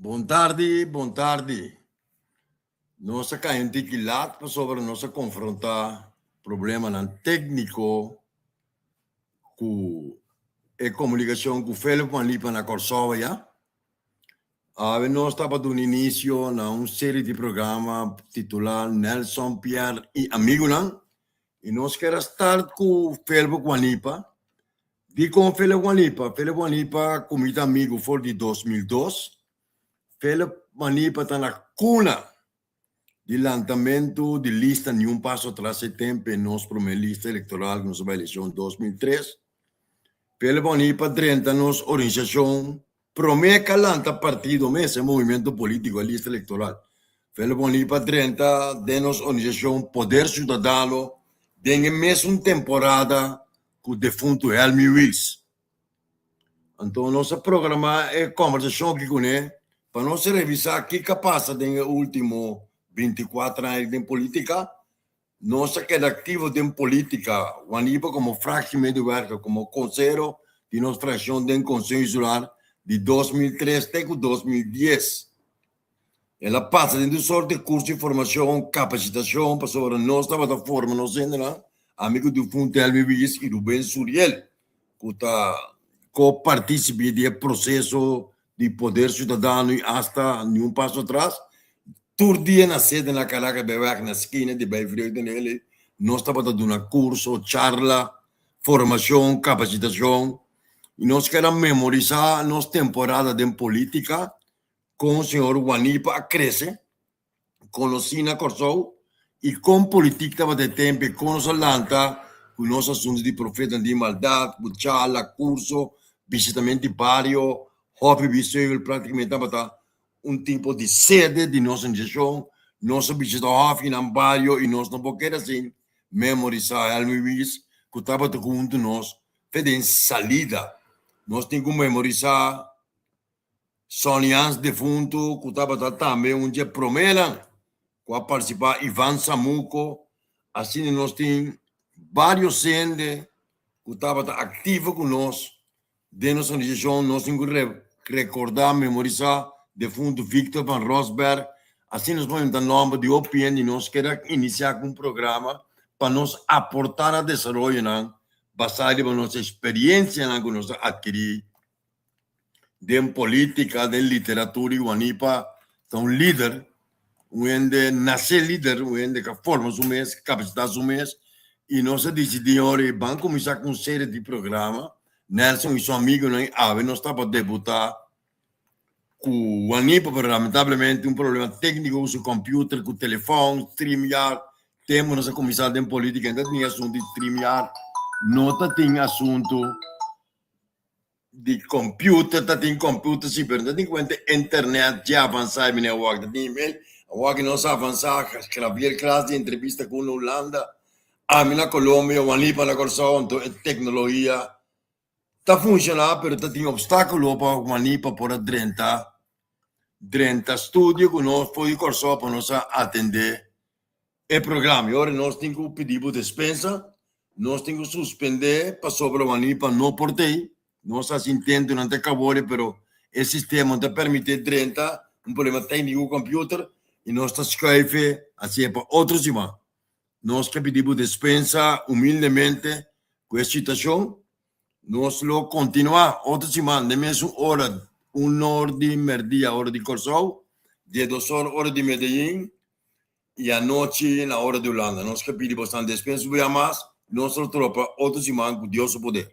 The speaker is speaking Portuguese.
Boa tarde, boa tarde. Nós aqui que lá sobre nós confrontar problema não técnico com a comunicação com o Felipe Manipa na Corsova, já. Nós estava dando início a uma série de programa titulado Nelson Pierre e Amigo, não? E nós queremos estar com o Felipe Manipa. E com o Felipe Manipa, como amigo, foi de 2002. Felipe Manipa está na cuna de lançamento de lista nenhum passo atrás de tempo em nossa primeira lista eleitoral que nós eleição em 2003. Felipe Manipa 30 nossa organização promete lançar partido mesmo movimento político a lista eleitoral. Felipe Manipa 30 de nossa organização Poder Cidadano tem mesmo temporada com o defunto Helmi Wills. Então, nosso programa é conversação aqui com ele para nós revisar o que passa no último 24 anos de política. Nós que é ativo em política, o Anipa como fragmento de como conselho de nossa fração do Conselho Insular de 2003 até 2010. Ela passa dentro de sorte de curso de formação, capacitação, para sobre nossa plataforma, nós ainda, amigo do Fundo Helmi Wills e Rubén Suriel, que participa do processo de poder cidadano e hasta nenhum passo atrás. Todo dia na sede na Caraca, na esquina de Beverly, nós estamos dando curso, charla, formação, capacitação. E nós queremos memorizar a nossa temporada de política com o senhor Wanipa Cresce, com o Sina Corsou e com política de tempo, com os Atlanta, com os assuntos de profeta de maldade, charla, curso, visitamento de barrio, hobby visual, praticamente tipo de sede de nossa organização, nossa visita em barrio e nós não podemos assim memorizar Helmi Wills, que estava junto nós, fazendo salida. Nós temos que memorizar Sonians defunto, que estava também um dia promela, com a participar Ivan Samuco, assim nós temos vários gente que estava ativo conosco, de nossa organização, nós temos que recordar, memorizar defunto Victor Van Rosberg. Assim nós vamos dar nome de OPN e nós queremos iniciar com um programa para nos aportar a desenvolvimento, baseado na nossa experiência que nós adquirimos de política, de literatura, e o Anipa é um líder, onde nasce líder, onde forma o mês, capacita o mês, e nós decidimos, vamos começar com uma série de programas. Nelson e seu amigo, nós estamos a debutar com o Anipa, lamentavelmente, um problema técnico com o computer, com o telefone, StreamYard. Temos nossa comissão de política, ainda tinha assunto de StreamYard, não tem assunto de computer, tem computer, sim, mas não tem conta internet, já avançar, minha work, tem e-mail, a work nós avançar, escrever classe de entrevista com a Holanda, a minha Colômbia, o Anipa na Corsão, tecnologia, está funcionando, mas tem obstáculo para o Anipa por 30 estúdios que nós foi Corsão para nós atender o programa. Agora nós temos que pedir dispensa, nós temos que suspender para sobre o Anipa não portei. Nós entendemos durante a cabore, mas o sistema não permite 30, um problema técnico no computer, e nós estamos escrevendo assim para outros irmãos. Nós que pedimos dispensa humildemente com essa situação, nós lo continuar outras irmãs, de mesma hora, 1 de merdia, hora de Corsão, de 2 horas, hora de Medellín, e à noite, na hora de Holanda. Nós que pedimos bastante dispensa, mais, nós tropa outros irmãos com Deus o poder.